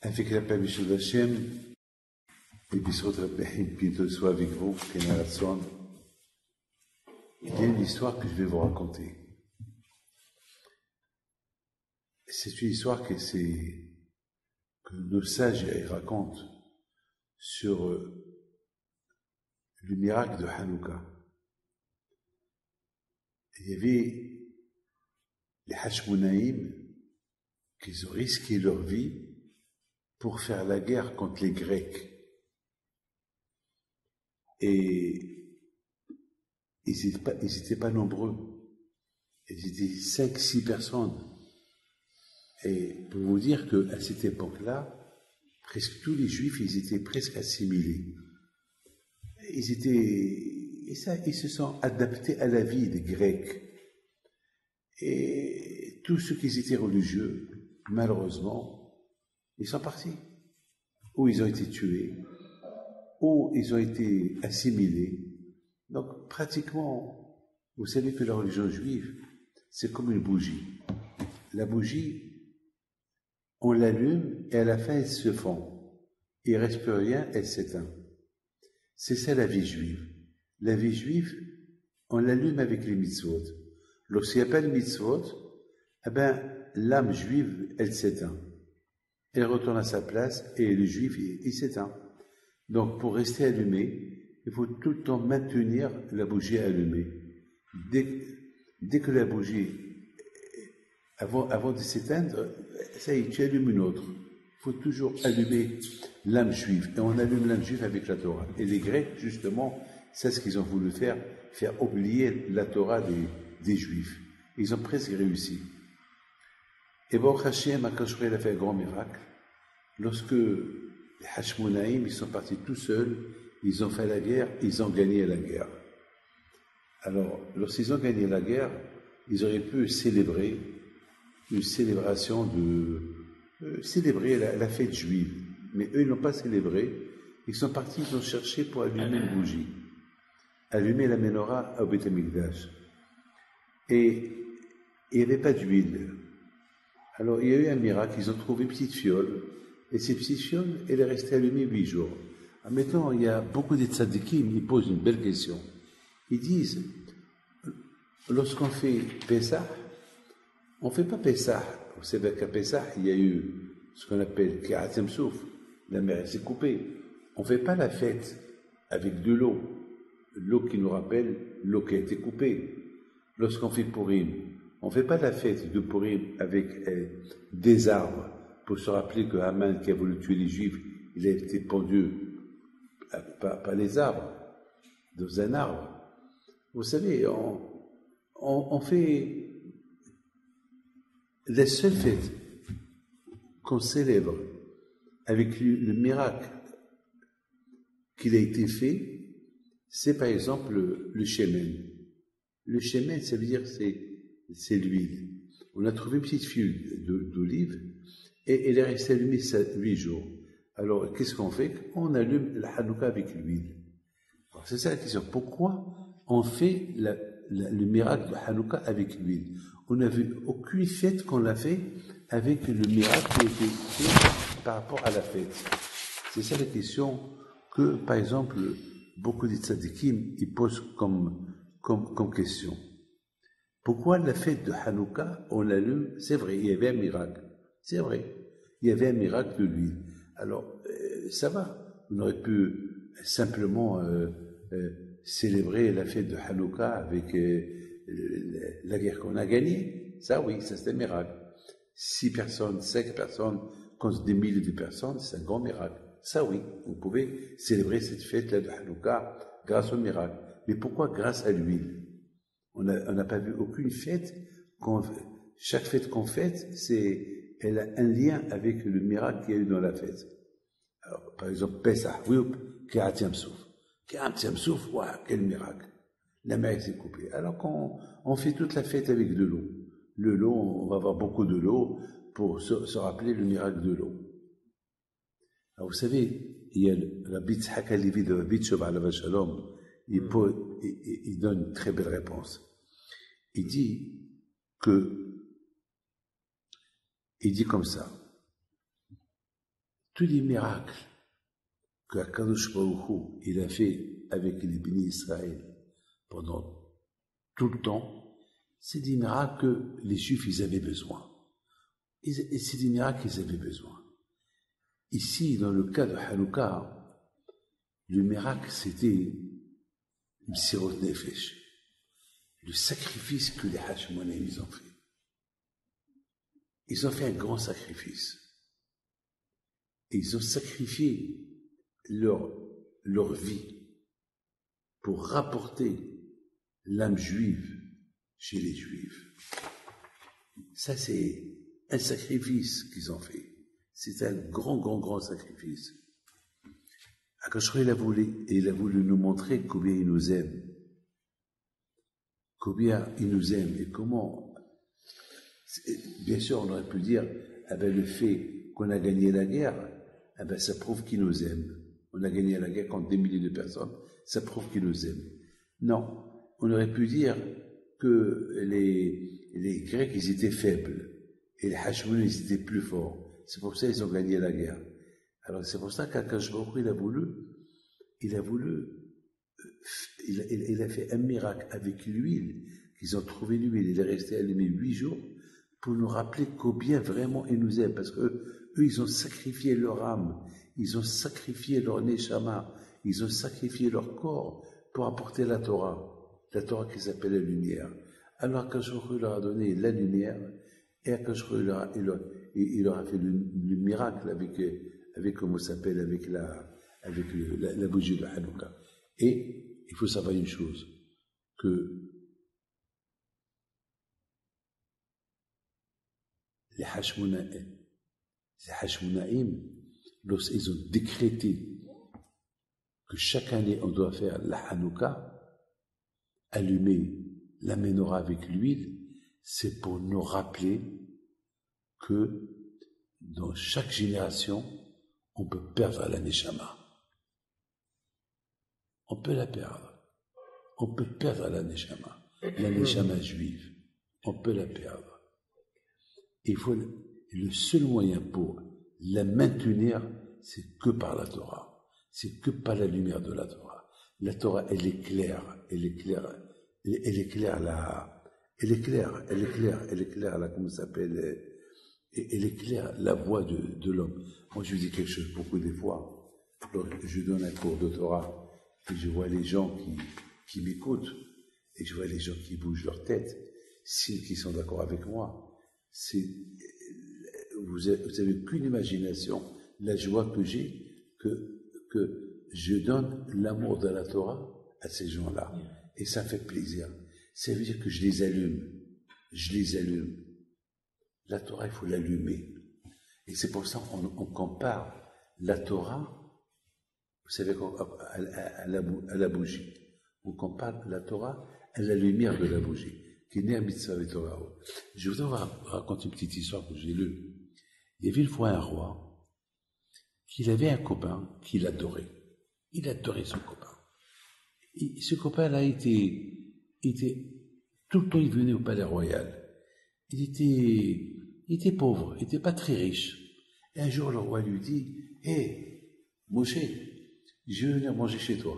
Avec la permission d'Hachem, et Bisrot Rabbi, bientôt soit avec vous, Kenaratson, il y a une histoire que je vais vous raconter. C'est une histoire que nos sages racontent sur le miracle de Hanouka. Il y avait les Hashmonaïm qui ont risqué leur vie pour faire la guerre contre les Grecs. Et ils n'étaient pas nombreux. Ils étaient 5-6 personnes. Et pour vous dire qu'à cette époque-là, presque tous les Juifs, ils étaient presque assimilés. Ils se sont adaptés à la vie des Grecs. Et tous ceux qui étaient religieux, malheureusement, ils sont partis. Ou ils ont été tués, ou ils ont été assimilés. Donc, pratiquement, vous savez que la religion juive, c'est comme une bougie. La bougie, on l'allume et à la fin, elle se fond. Il ne reste plus rien, elle s'éteint. C'est ça la vie juive. La vie juive, on l'allume avec les mitzvot. Lorsqu'il n'y a pas de mitzvot, eh ben, l'âme juive, elle s'éteint. Elle retourne à sa place et le juif, il s'éteint. Donc, pour rester allumé, il faut tout le temps maintenir la bougie allumée. Dès que la bougie, avant de s'éteindre, ça y est, tu allumes une autre. Il faut toujours allumer l'âme juive. Et on allume l'âme juive avec la Torah. Et les Grecs, justement, c'est ce qu'ils ont voulu faire oublier la Torah des Juifs. Ils ont presque réussi. Et Baruch Hashem, Akash Baruch Hu, il a fait un grand miracle. Lorsque les Hashmonaïm, ils sont partis tout seuls, ils ont fait la guerre, ils ont gagné la guerre. Alors, lorsqu'ils ont gagné la guerre, ils auraient pu célébrer une célébration célébrer la fête juive. Mais eux, ils n'ont pas célébré. Ils sont partis, ils ont cherché pour allumer une bougie. Allumer la menorah au Beth Amikdash. Et il n'y avait pas d'huile. Alors, il y a eu un miracle, ils ont trouvé une petite fiole, et cette petite fiole, elle est restée allumée 8 jours. Maintenant, il y a beaucoup de tzadikim, ils posent une belle question. Ils disent, lorsqu'on fait Pessah, on ne fait pas Pessah. Vous savez qu'à Pessah, il y a eu ce qu'on appelle Ki'atem Souf, la mer s'est coupée. On ne fait pas la fête avec de l'eau qui nous rappelle l'eau qui a été coupée. Lorsqu'on fait Purim, on ne fait pas la fête de Purim avec des arbres pour se rappeler que Haman, qui a voulu tuer les Juifs, il a été pendu par les arbres, dans un arbre. Vous savez, on fait la seule fête qu'on célèbre avec le miracle qu'il a été fait, c'est par exemple le shemen. Le shemen, ça veut dire c'est l'huile. On a trouvé une petite fiole d'olive et elle est restée allumée 8 jours. Alors, qu'est-ce qu'on fait? On allume la Hanouka avec l'huile. Alors, c'est ça la question. Pourquoi on fait le miracle de Hanouka avec l'huile? On n'a vu aucune fête qu'on l'a fait avec le miracle qui a été fait par rapport à la fête. C'est ça la question que, par exemple, beaucoup de tzadikim ils posent comme question. Pourquoi la fête de Hanouka, on l'allume? C'est vrai, il y avait un miracle. C'est vrai, il y avait un miracle de l'huile. Alors, ça va. On aurait pu simplement célébrer la fête de Hanouka avec la guerre qu'on a gagnée. Ça, oui, ça c'est un miracle. 6 personnes, 5 personnes, contre des milliers de personnes, c'est un grand miracle. Ça, oui, vous pouvez célébrer cette fête-là de Hanouka grâce au miracle. Mais pourquoi grâce à l'huile? On n'a pas vu aucune fête. Chaque fête qu'on fête, elle a un lien avec le miracle qu'il y a eu dans la fête. Alors, par exemple, Pessah, oui, Ki'atem Souf. Ki'atem Souf, waouh, quel miracle. La mer s'est coupée. Alors qu'on fait toute la fête avec de l'eau. L'eau, on va avoir beaucoup de l'eau pour se rappeler le miracle de l'eau. Alors, vous savez, il y a le Rabbi Tzhak HaLevi de Rabbi Tshuva alav shalom, il donne une très belle réponse. Il dit que Il dit comme ça, tous les miracles que Akadosh Baruch Hu, il a fait avec les bénis Israël pendant tout le temps, c'est des miracles que les Juifs, ils avaient besoin. Et c'est des miracles qu'ils avaient besoin. Ici, dans le cas de Hanouka, le miracle, c'était Msirot Nefesh, le sacrifice que les Hashmonaïm, ils ont fait. Ils ont fait un grand sacrifice. Et ils ont sacrifié leur vie pour rapporter l'âme juive chez les Juifs. Ça, c'est un sacrifice qu'ils ont fait. C'est un grand sacrifice. Akash Baruch Hu, il a voulu nous montrer combien il nous aime. Combien il nous aime et comment. Bien sûr, on aurait pu dire, ah ben, le fait qu'on a gagné la guerre, ah ben, ça prouve qu'il nous aime. On a gagné la guerre contre des milliers de personnes, ça prouve qu'il nous aime. Non, on aurait pu dire que les Grecs, ils étaient faibles, et les Hashmonaïm, ils étaient plus forts. C'est pour ça qu'ils ont gagné la guerre. Alors c'est pour ça qu'Akash Baruch Hu, il a fait un miracle avec l'huile, qu'ils ont trouvé l'huile, il est resté allumé 8 jours, pour nous rappeler combien vraiment il nous aime, parce que eux, ils ont sacrifié leur âme, ils ont sacrifié leur neshama, ils ont sacrifié leur corps pour apporter la Torah qui s'appelle la lumière. Alors Akash Baruch Hu leur a donné la lumière, et Akash Baruch Hu il leur a fait le miracle avec comment ça s'appelle, avec la bougie de Hanouka. Et il faut savoir une chose, que les Hashmonaïm, lorsqu'ils ont décrété que chaque année on doit faire la Hanouka, allumer la menorah avec l'huile, c'est pour nous rappeler que dans chaque génération, on peut perdre la neshama. On peut la perdre. On peut perdre la neshama juive. On peut la perdre. Il faut le seul moyen pour la maintenir, c'est que par la Torah. C'est que par la lumière de la Torah. La Torah, elle éclaire là, comment ça s'appelle, elle éclaire la voix de l'homme. Moi, je dis quelque chose beaucoup des fois. Alors, je donne un cours de Torah et je vois les gens qui m'écoutent et je vois les gens qui bougent leur tête, qui sont d'accord avec moi. Vous avez qu'une imagination, la joie que j'ai, que je donne l'amour de la Torah à ces gens-là. Et ça fait plaisir. Ça veut dire que je les allume. La Torah, il faut l'allumer. Et c'est pour ça qu'on compare la Torah, vous savez, à la bougie. On compare la Torah à la lumière de la bougie. Je voudrais vous raconter une petite histoire que j'ai lue. Il y avait une fois un roi qui avait un copain qu'il adorait. Il adorait son copain. Et ce copain-là était tout le temps, il venait au palais royal. Il était pauvre, il n'était pas très riche. Et un jour, le roi lui dit, « Hé, Moshe, je vais venir manger chez toi. »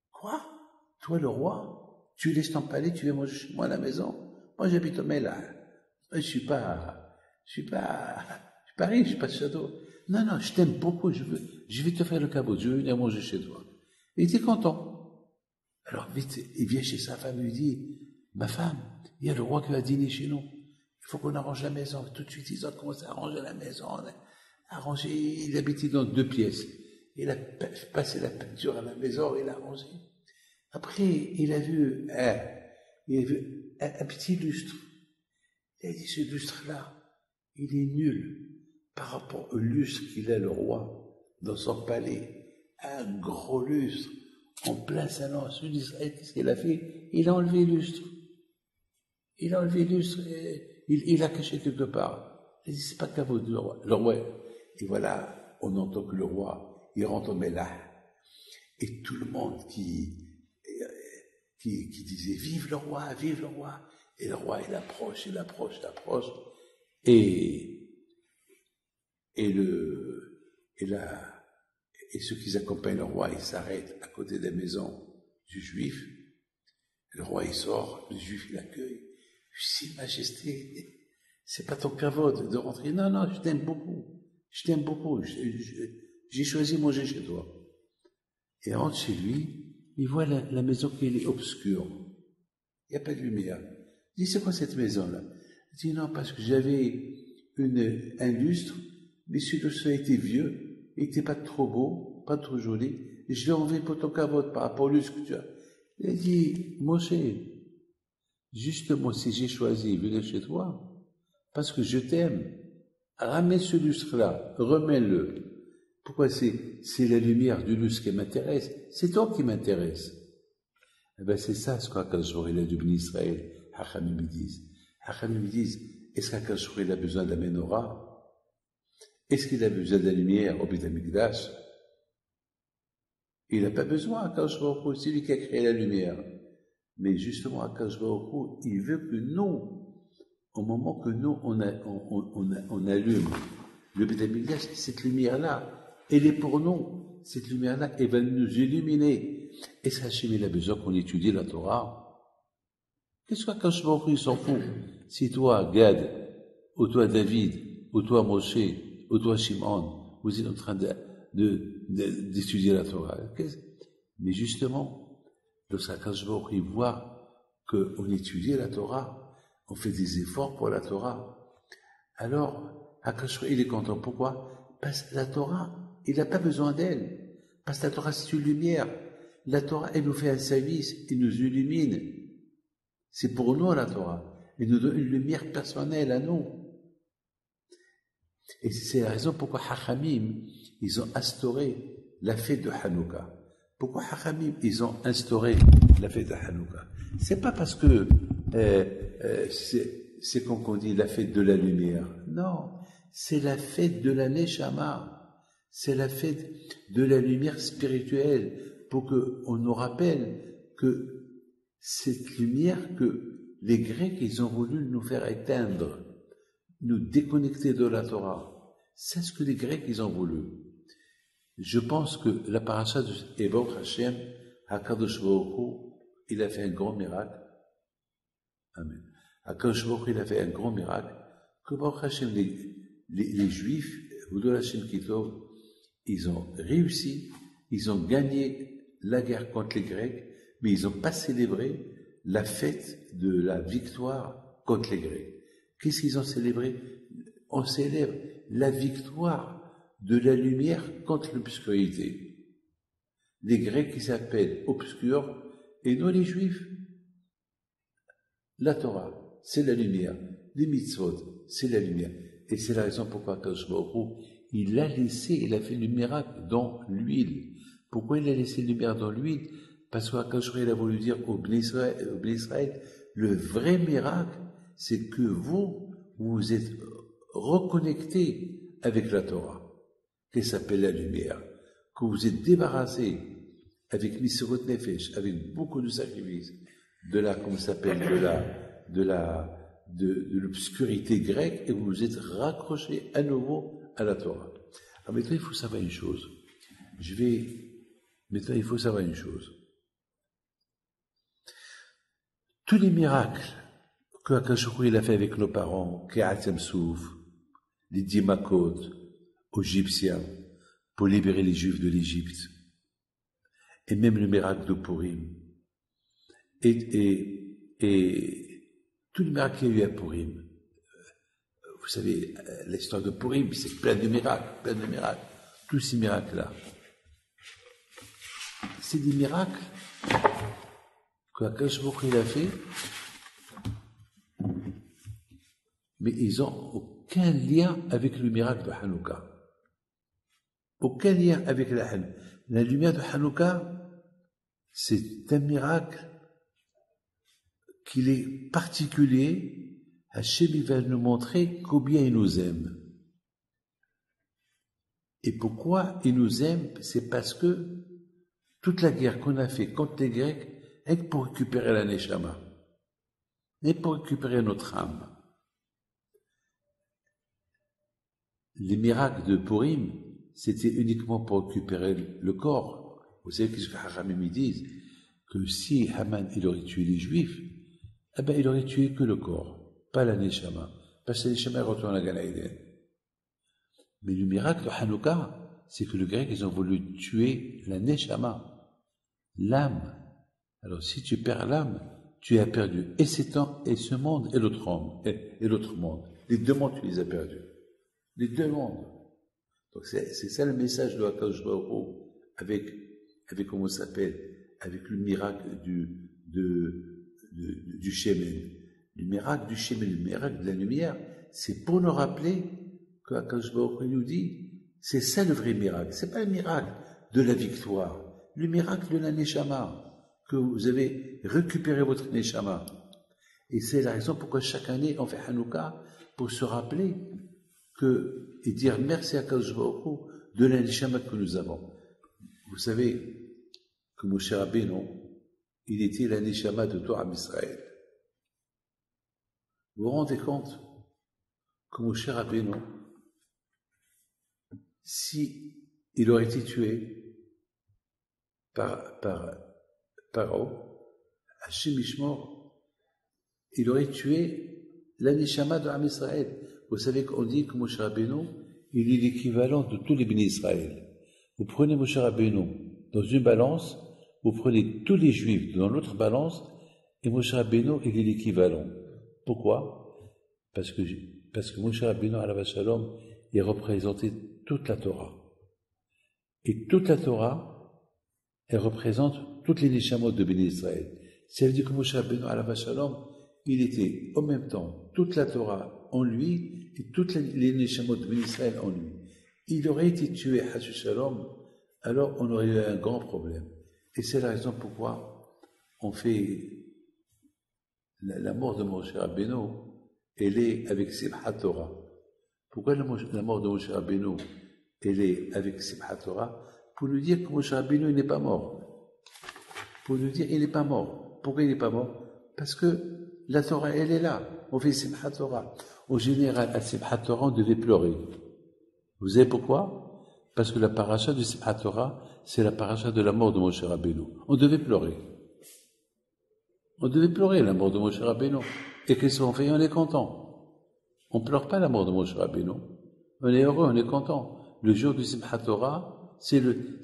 « Quoi? Toi, le roi, tu laisses ton palais, tu viens manger chez moi à la maison? Moi, j'habite au Mela. Je suis pas riche, je suis pas de château. Non, je t'aime beaucoup, je vais te faire le cabot, je vais venir manger chez toi. » Il était content. Alors, vite, il vient chez sa femme, il lui dit, « Ma femme, il y a le roi qui va dîner chez nous. Il faut qu'on arrange la maison. » Tout de suite, ils ont commencé à arranger la maison. Il habitait dans 2 pièces. Il a passé la peinture à la maison, il a arrangé. Après, il a vu un petit lustre. Il a dit, ce lustre-là, il est nul par rapport au lustre qu'il a le roi dans son palais. Un gros lustre en plein salon. Celui d'Israël, qu'est-ce qu'il a fait? Il a enlevé le lustre. Il l'a caché quelque part. Il dit, c'est pas caveau du roi. Le roi. Et voilà, on entend que le roi, il rentre au Mélah. Et tout le monde qui disait, vive le roi, vive le roi. Et le roi, il approche. Et et ceux qui accompagnent le roi, ils s'arrêtent à côté de la maison du juif. Le roi, il sort, le juif, il l'accueille. Si, Majesté, c'est pas ton kavod de rentrer. Non, non, je t'aime beaucoup. Je t'aime beaucoup. J'ai choisi manger chez toi. Et rentre chez lui, il voit la maison qui est obscure. Il n'y a pas de lumière. Il dit, c'est quoi cette maison-là? Il dit, non, parce que j'avais un lustre, mais ce lustre était vieux, il n'était pas trop beau, pas trop joli, et je l'ai enlevé pour ton kavod par rapport au lustre que tu as. Il a dit, Moshe, justement, si j'ai choisi venir chez toi, parce que je t'aime, ramène ce lustre-là, remets-le. Pourquoi c'est la lumière du lustre qui m'intéresse? C'est toi qui m'intéresse. Eh ben, c'est ça ce qu'Akadosh Baruch Hu a dit béni Israël. Hachamim disent. Hachamim disent, est-ce qu'Akadosh Baruch Hu a besoin de la menorah? Est-ce qu'il a besoin de la lumière au Beit HaMikdash? Il n'a pas besoin, Akadosh Baruch Hu, c'est lui qui a créé la lumière. Mais justement, Akadosh Baruch Hu, il veut que nous, au moment que nous, on allume le Beit HaMikdash, cette lumière-là, elle est pour nous. Cette lumière-là, elle va nous illuminer. Et ça, Hachem, il a besoin qu'on étudie la Torah. Qu'est-ce qu'Akadosh Baruch Hu, il s'en fout? Si toi, Gad, ou toi, David, ou toi, Moshe, ou toi, Shimon, vous êtes en train d'étudier la Torah. Mais justement, lorsqu'Akadosh Baruch Hu voit qu'on étudie la Torah, on fait des efforts pour la Torah, alors Akadosh Baruch Hu, il est content. Pourquoi? Parce que la Torah, il n'a pas besoin d'elle. Parce que la Torah, c'est une lumière. La Torah, elle nous fait un service, elle nous illumine. C'est pour nous la Torah. Elle nous donne une lumière personnelle à nous. Et c'est la raison pourquoi Hachamim, ils ont instauré la fête de Hanouka. Pourquoi Hachamim, ils ont instauré la fête de Hanouka? C'est pas parce que c'est comme on dit la fête de la lumière. Non, c'est la fête de la Neshama. C'est la fête de la lumière spirituelle pour qu'on nous rappelle que cette lumière que les Grecs, ils ont voulu nous faire éteindre, nous déconnecter de la Torah. C'est ce que les Grecs, ils ont voulu. Je pense que la paracha de Baruch Hashem, HaKadosh Baruch Hu, il a fait un grand miracle. Amen. HaKadosh Baruch Hu, il a fait un grand miracle que Baruch Hashem, les Juifs, V'udol Hashem Kitov, ils ont réussi, ils ont gagné la guerre contre les Grecs, mais ils n'ont pas célébré la fête de la victoire contre les Grecs. Qu'est-ce qu'ils ont célébré? On célèbre la victoire de la lumière contre l'obscurité. Les Grecs, ils s'appellent obscurs, et nous les Juifs. La Torah, c'est la lumière. Les mitzvot, c'est la lumière. Et c'est la raison pourquoi Akadosh Baruch Hu, il a fait le miracle dans l'huile. Pourquoi il a laissé le miracle dans l'huile? Parce qu'Akadosh Baruch Hu, il a voulu dire au Bnei Israël, le vrai miracle, c'est que vous êtes reconnectés avec la Torah, qui s'appelle la lumière, que vous êtes débarrassés avec Misirot Nefesh, avec beaucoup de sacrifices, de l'obscurité grecque, et vous vous êtes raccrochés à nouveau à la Torah. Alors maintenant, il faut savoir une chose. Maintenant, il faut savoir une chose. Tous les miracles que Akadosh Baruch Hu, il a fait avec nos parents, Ke'atem Souf, les 10 Makot aux Égyptiens, pour libérer les Juifs de l'Égypte, et même le miracle de Purim, et tous les miracles qu'il y a eu à Purim. Vous savez, l'histoire de Purim, c'est plein de miracles, tous ces miracles-là. C'est des miracles que Akadosh Baruch Hu, il a fait, mais ils n'ont aucun lien avec le miracle de Hanouka. Aucun lien avec la lumière de Hanouka. C'est un miracle qu'il est particulier. Hachem, il va nous montrer combien il nous aime. Et pourquoi il nous aime? C'est parce que toute la guerre qu'on a fait contre les Grecs est pour récupérer la Neshama, et pour récupérer notre âme. les miracles de Purim, c'était uniquement pour récupérer le corps. Vous savez qu'est-ce que Hachamim disent? Que si Haman il aurait tué les Juifs, eh ben il aurait tué que le corps, pas la Neshama. Parce que la Neshama retourne à Gan Eden. Mais le miracle de Hanouka, c'est que les Grecs, ils ont voulu tuer la Neshama, l'âme. Alors si tu perds l'âme, tu as perdu et ce temps, et ce monde, et l'autre monde, et l'autre monde. Les deux mondes, tu les as perdus. Les deux mondes. Donc c'est ça le message de Akadosh Baruch Hu, avec comment ça s'appelle, avec le miracle du Shemen. Le miracle du Shemen, le miracle de la lumière, c'est pour nous rappeler que Akadosh Baruch Hu nous dit, c'est ça le vrai miracle. C'est pas le miracle de la victoire, le miracle de la Neshama, que vous avez récupéré votre Neshama. Et c'est la raison pourquoi chaque année on fait Hanouka, pour se rappeler et dire merci à Akadosh Baruch Hu de la Neshama que nous avons. Vous savez que Moshe Rabbeinu, il était la Neshama de Torah Israël. Vous vous rendez compte que Moshe Rabbeinu, si il aurait été tué par Paro, Hachem Ishmor, il aurait tué la Neshama de Am Israël. Vous savez qu'on dit que Moshe Rabbeinu, il est l'équivalent de tous les bénis d'Israël. Vous prenez Moshe Rabbeinu dans une balance, vous prenez tous les Juifs dans l'autre balance, et Moshe Rabbeinu, il est l'équivalent. Pourquoi? Parce que Moshe Rabbeinu, alav shalom, il représentait toute la Torah. Et toute la Torah, elle représente toutes les Neshamot de Béni Israël. Ça veut dire que Moshe Rabbeinu, alav shalom, il était en même temps toute la Torah en lui et toutes les Neshamot de Béni Israël en lui. Il aurait été tué, Hashu Shalom, alors on aurait eu un grand problème. Et c'est la raison pourquoi on fait la mort de Moshe Rabbeinu, elle est avec Simchat Torah. Pourquoi la mort de Moshe Rabbeinu, elle est avec Simchat Torah? Pour nous dire que Moshe Rabbeinu n'est pas mort. Pour nous dire qu'il n'est pas mort. Pourquoi il n'est pas mort? Parce que la Torah, elle est là. On fait Simchat Torah. En général, à Simchat Torah, on devait pleurer. Vous savez pourquoi? Parce que la paracha de Simchat Torah, c'est la paracha de la mort de Moshe Rabbeinu. On devait pleurer. On devait pleurer la mort de Moshe Rabbeinu. Et qu'est-ce qu'on fait? On est content. On pleure pas la mort de Moshe Rabbeinu. On est heureux, on est content. Le jour du Simchat Torah, c'est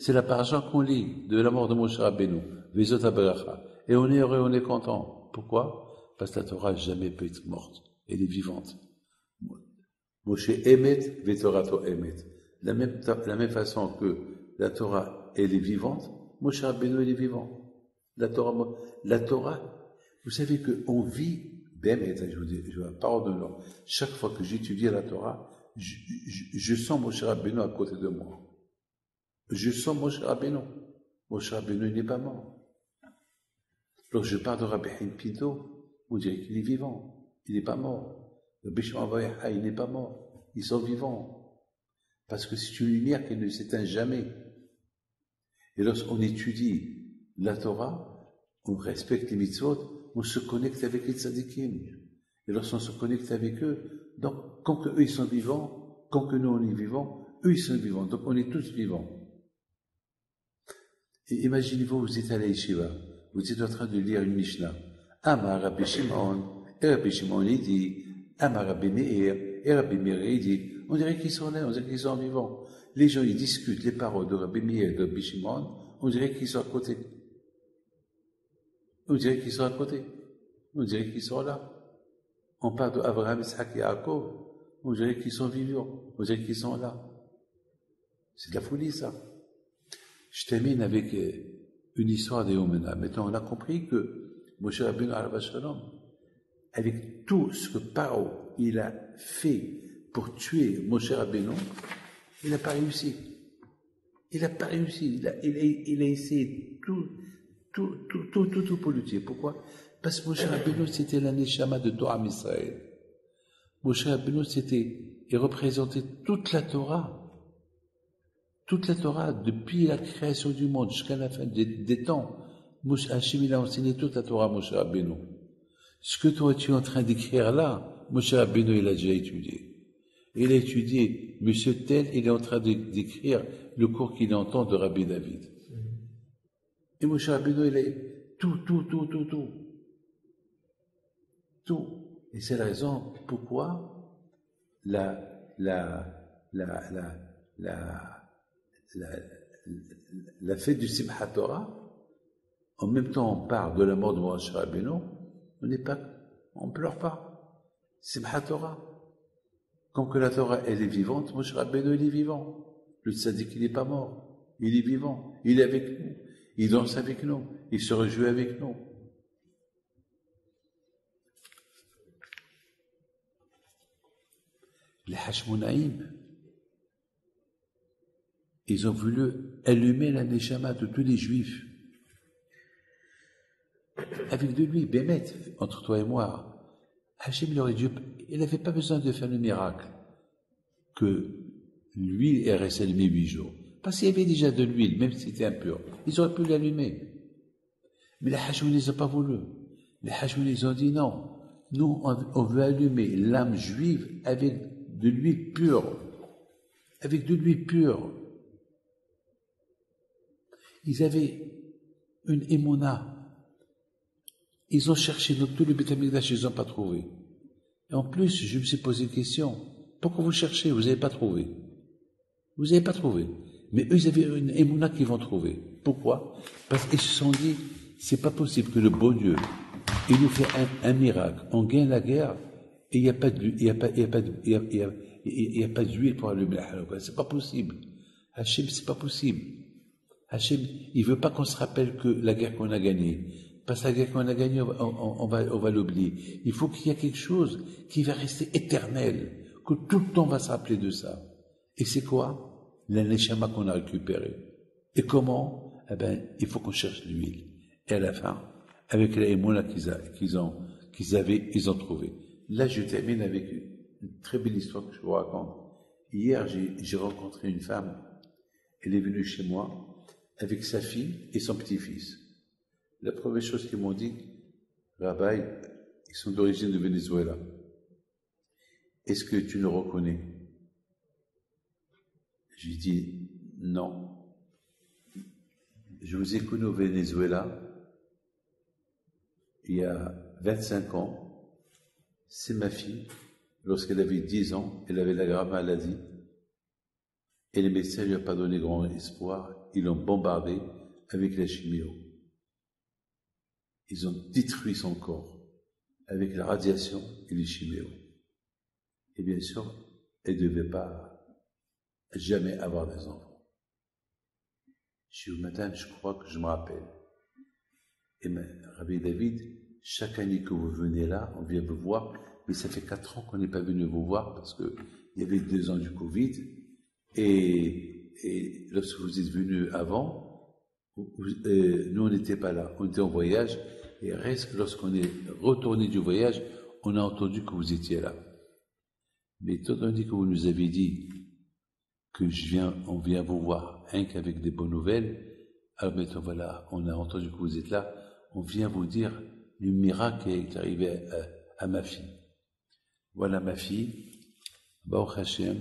la paracha qu'on lit de la mort de Moshe Rabbeinu. Vezot HaBeracha. Et on est heureux, on est content. Pourquoi? Parce que la Torah jamais peut être morte. Elle est vivante. Moshe Emet, Vetorato Emet. De la même façon que la Torah, elle est vivante, Moshe Rabbeinu, il est vivant. La Torah, vous savez qu'on vit, je vous dis, je vous parle de nom. Chaque fois que j'étudie la Torah, je sens Moshe Rabbeinu à côté de moi. Je sens Moshe Rabbeinu. Moshe Rabbeinu, il n'est pas mort. Lorsque je parle de Rabbi Haïm Pinto, on dirait qu'il est vivant. Il n'est pas mort. Rabbi Shimon Bar Yochai, il n'est pas mort. Ils sont vivants. Parce que c'est une lumière qui ne s'éteint jamais. Et lorsqu'on étudie la Torah, on respecte les mitzvot, on se connecte avec les tzadikim. Et lorsqu'on se connecte avec eux, donc, quand eux ils sont vivants, quand que nous on est vivants, eux ils sont vivants. Donc on est tous vivants. Et imaginez-vous, vous êtes à la yeshiva, vous êtes en train de lire une Mishnah. Amar Rabbi Shimon, et Rabbi Shimon il dit, Amar Rabbi Meir, et Rabbi Meir il dit, on dirait qu'ils sont là, on dirait qu'ils sont vivants. Les gens, ils discutent les paroles de Rabbi Meir et de Rabbi Shimon, on dirait qu'ils sont à côté. On dirait qu'ils sont à côté. On dirait qu'ils sont là. On parle d'Abraham, Isaac et Yaakov, on dirait qu'ils sont vivants. On dirait qu'ils sont là. C'est de la folie, ça. Je termine avec une histoire des Omena. Maintenant, on a compris que Moshe Rabbeinu, alav shalom, avec tout ce que Paro, il a fait pour tuer Moshe Rabbeinu, il n'a pas réussi. Il n'a pas réussi. Il a essayé tout pour le tuer. Pourquoi? Parce que Moshe Rabbeinu, c'était la Neshama de Torah Israël. Moshe Rabbeinu, il représentait toute la Torah. Toute la Torah, depuis la création du monde jusqu'à la fin des temps. Hachem, il a enseigné toute la Torah à Moshe Rabbeinu. Ce que toi, tu es en train d'écrire là, Moshe Rabbeinu, il a déjà étudié. Il a étudié, monsieur tel, il est en train d'écrire le cours qu'il entend de Rabbi David. Et Moshe Rabbeinu, il est tout. Et c'est la raison pourquoi la fête du Simchat Torah, en même temps on parle de la mort de Moshe Rabbeinu, on ne pleure pas. Simchat Torah. Comme que la Torah, elle est vivante, Moshe Rabbeinu, il est vivant. Le tzaddik, il n'est pas mort. Il est vivant. Il est avec nous. Il danse avec nous. Il se réjouit avec nous. Les Hashmonaïm, ils ont voulu allumer la neshama de tous les juifs. Avec de lui, Bémet, entre toi et moi, Hachem, il n'avait pas besoin de faire le miracle que l'huile est restée allumée 8 jours. Parce qu'il y avait déjà de l'huile, même si c'était impur. Ils auraient pu l'allumer. Mais les Hashmonaïm, ils n'ont pas voulu. Les Hashmonaïm, ils ont dit non. Nous, on veut allumer l'âme juive avec de l'huile pure. Avec de l'huile pure. Ils avaient une émona. Ils ont cherché dans tout le Beth Amikdash, ils n'ont pas trouvé. Et en plus, je me suis posé une question. Pourquoi vous cherchez? Vous n'avez pas trouvé. Vous n'avez pas trouvé. Mais eux, ils avaient une émouna qu'ils vont trouver. Pourquoi? Parce qu'ils se sont dit, c'est pas possible que le bon Dieu, il nous fait un miracle. On gagne la guerre et il n'y a pas d'huile pour allumer la halakha. C'est pas possible. Hachem, c'est pas possible. Hachem, il veut pas qu'on se rappelle que la guerre qu'on a gagnée. Parce que la guerre qu'on a gagnée, on va l'oublier. Il faut qu'il y ait quelque chose qui va rester éternel, que tout le temps on va se rappeler de ça. Et c'est quoi? La neshama qu'on a récupérée. Et comment? Eh ben, il faut qu'on cherche l'huile. Et à la fin, avec la émouna qu'ils ont trouvé. Là, je termine avec une très belle histoire que je vous raconte. Hier, j'ai rencontré une femme. Elle est venue chez moi avec sa fille et son petit-fils. La première chose qu'ils m'ont dit, Rabbi, ils sont d'origine de Venezuela. Est-ce que tu nous reconnais? Je lui dis non. Je vous ai connu au Venezuela il y a 25 ans. C'est ma fille. Lorsqu'elle avait 10 ans, elle avait la grave maladie. Et les médecins ne lui ont pas donné grand espoir. Ils l'ont bombardée avec la chimio. Ils ont détruit son corps avec la radiation et les chiméos. Et bien sûr, elle ne devait pas jamais avoir des enfants. Je dis, madame, je crois que je me rappelle. Et Rabbi David, chaque année que vous venez là, on vient vous voir, mais ça fait 4 ans qu'on n'est pas venu vous voir parce qu'il y avait 2 ans du Covid. Et lorsque vous êtes venu avant, nous on n'était pas là, on était en voyage. Et reste, lorsqu'on est retourné du voyage, on a entendu que vous étiez là. Mais étant donné que vous nous avez dit que on vient vous voir, rien qu'avec des bonnes nouvelles, alors maintenant voilà, on a entendu que vous êtes là, on vient vous dire le miracle qui est arrivé à ma fille. Voilà ma fille, Baruch Hashem,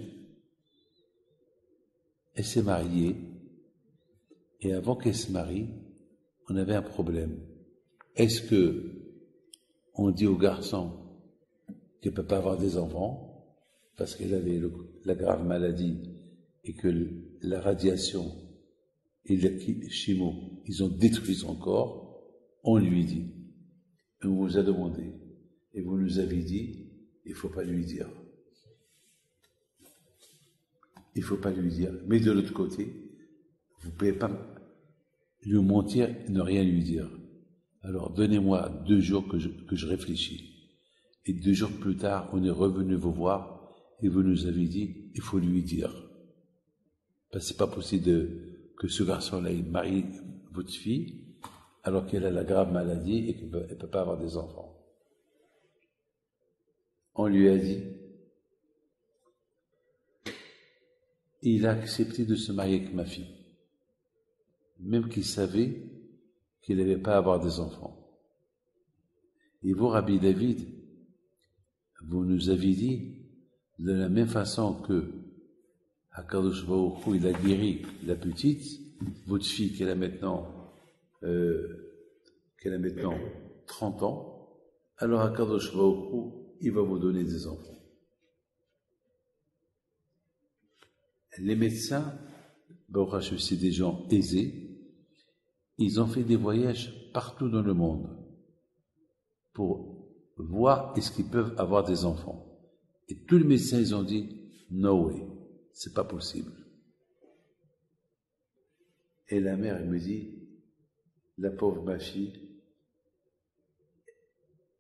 elle s'est mariée, et avant qu'elle se marie, on avait un problème. Est-ce que on dit au garçon qu'il ne peut pas avoir des enfants parce qu'elle avait la grave maladie et que la radiation et le chimo, ils ont détruit son corps? On lui dit. On vous a demandé. Et vous nous avez dit, il ne faut pas lui dire. Il ne faut pas lui dire. Mais de l'autre côté, vous ne pouvez pas lui mentir et ne rien lui dire. Alors, donnez-moi 2 jours que je réfléchis. Et 2 jours plus tard, on est revenu vous voir et vous nous avez dit, il faut lui dire. Parce que c'est pas possible que ce garçon-là, il marie votre fille alors qu'elle a la grave maladie et qu'elle ne peut pas avoir des enfants. On lui a dit, il a accepté de se marier avec ma fille, même qu'il savait qu'il n'avait pas à avoir des enfants. Et vous, Rabbi David, vous nous avez dit De la même façon que Hakadosh Baruch Hu, il a guéri la petite, votre fille qu'elle a maintenant 30 ans, alors Hakadosh Baruch Hu, il va vous donner des enfants. Les médecins, Baruch Hashem, c'est des gens aisés, ils ont fait des voyages partout dans le monde pour voir est-ce qu'ils peuvent avoir des enfants. Et tous les médecins, ils ont dit, no way, c'est pas possible. Et la mère, elle me dit, la pauvre ma fille,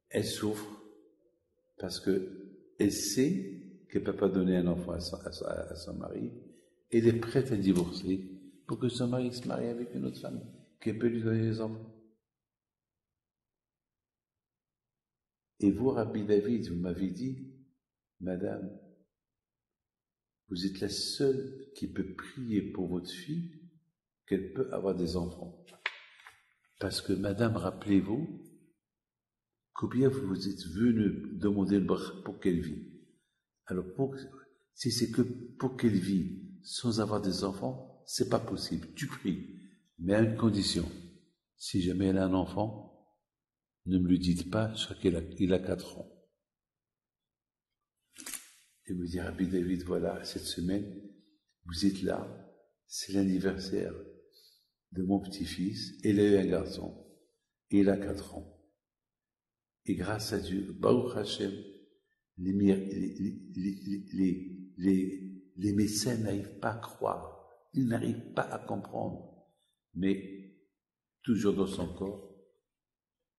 elle souffre parce que elle sait qu'elle ne peut pas donner un enfant à son mari. Elle est prête à divorcer pour que son mari se marie avec une autre femme qui peut lui donner des enfants. Et vous, Rabbi David, vous m'avez dit, Madame, vous êtes la seule qui peut prier pour votre fille qu'elle peut avoir des enfants. Parce que, Madame, rappelez-vous, combien vous êtes venu demander le bracha pour qu'elle vive. Alors, si c'est que pour qu'elle vive sans avoir des enfants, c'est pas possible. Tu pries, mais à une condition. Si jamais elle a un enfant, ne me le dites pas, je crois qu'il a 4 ans. Et vous dire, Rabbi David, voilà, cette semaine, vous êtes là, c'est l'anniversaire de mon petit-fils, et il a eu un garçon, et il a 4 ans. Et grâce à Dieu, Baruch Hashem, les médecins n'arrivent pas à croire, ils n'arrivent pas à comprendre, mais toujours dans son corps,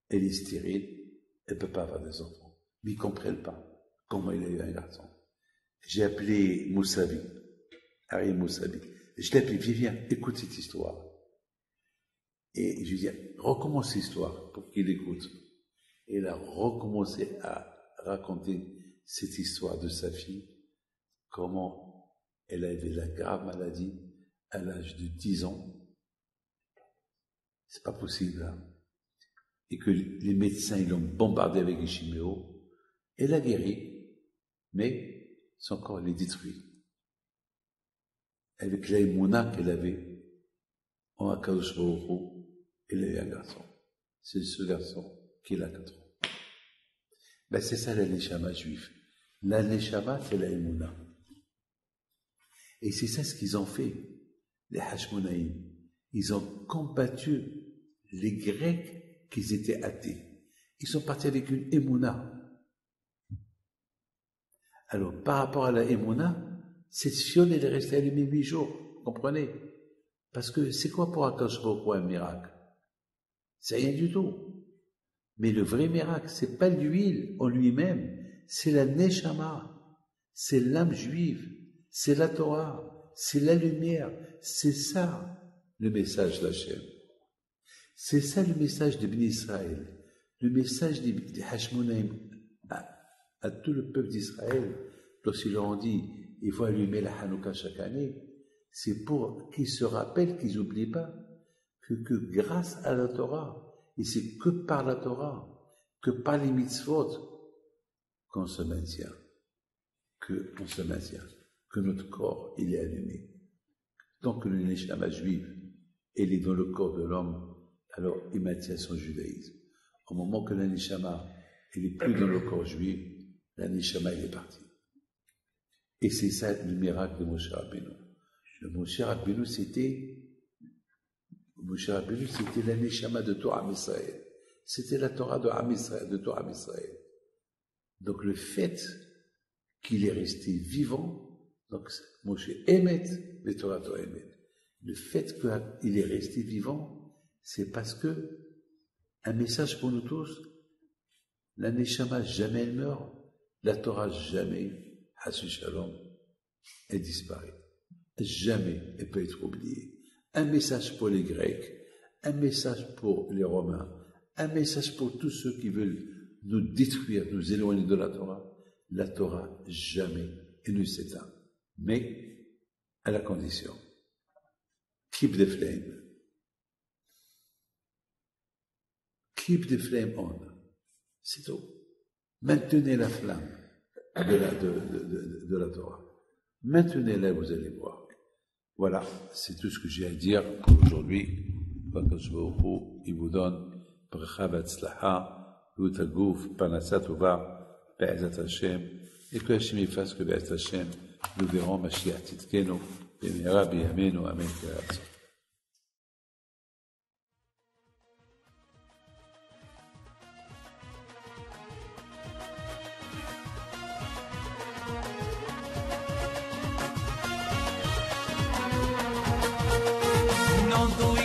elle est stérile, elle ne peut pas avoir des enfants. Mais ils ne comprennent pas comment il a eu un garçon. J'ai appelé Moussavi, Ari Moussavi. Je l'ai appelé, viens, écoute cette histoire. Et je lui ai dit, recommence l'histoire pour qu'il écoute. Et il a recommencé à raconter cette histoire de sa fille, comment elle avait la grave maladie à l'âge de 10 ans. C'est pas possible, hein. Et que les médecins, ils l'ont bombardé avec les chiméos. Elle a guéri, mais son corps, il est détruit. Avec l'aïmouna qu'elle avait, en Akadosh Baruch Hu, elle a eu un garçon. C'est ce garçon qui a 4 ans. Ben, c'est ça la neshama juive. La neshama, c'est l'aïmouna. Et c'est ça ce qu'ils ont fait, les Hashmonaïm. Ils ont combattu les Grecs qui étaient athées. Ils sont partis avec une émouna. Alors, par rapport à la émouna, cette fiole, elle est restée allumée 8 jours. Vous comprenez? Parce que c'est quoi pour Akadosh Baruch Hu un miracle? C'est rien du tout. Mais le vrai miracle, c'est pas l'huile en lui-même, c'est la neshama, c'est l'âme juive, c'est la Torah, c'est la lumière, c'est ça le message d'Hachem. C'est ça le message de Bnei Israël, le message des Hashmonaïm à tout le peuple d'Israël, lorsqu'ils leur ont dit, il faut allumer la Hanouka chaque année, c'est pour qu'ils se rappellent, qu'ils n'oublient pas, que grâce à la Torah, et c'est que par la Torah, que par les mitzvot, qu'on se maintient, que notre corps, il est allumé. Tant que le neshama juive, elle est dans le corps de l'homme, alors il maintient son judaïsme. Au moment que la neshama, elle n'est plus dans le corps juif, la neshama, elle est partie. Et c'est ça le miracle de Moshe Rabbeinu. Le Moshe Rabbeinu, c'était la neshama de Torah Israël. C'était la Torah de Torah Israël. Donc le fait qu'il est resté vivant, donc Moshe Emet, le Torah Emet. Le fait qu'il est resté vivant, c'est parce que un message pour nous tous, la neshama jamais elle meurt, la Torah jamais, Hassu Shalom, elle disparaît. Jamais elle peut être oubliée. Un message pour les Grecs, un message pour les Romains, un message pour tous ceux qui veulent nous détruire, nous éloigner de la Torah jamais elle ne s'éteint. Mais à la condition, keep the flame. Keep the flame on. C'est tout. Maintenez la flamme. de la Torah. Maintenez-la, vous allez voir. Voilà, c'est tout ce que j'ai à dire pour aujourd'hui. Il vous donne bracha v'atzlaha, b'ut haguf, parnassa tova, be'ezat Hashem, et que Hashem y fasse que be'ezat Hashem, nous verrons Mashiach Tzidkenu, b'mehera b'yameinu, amen. Non tu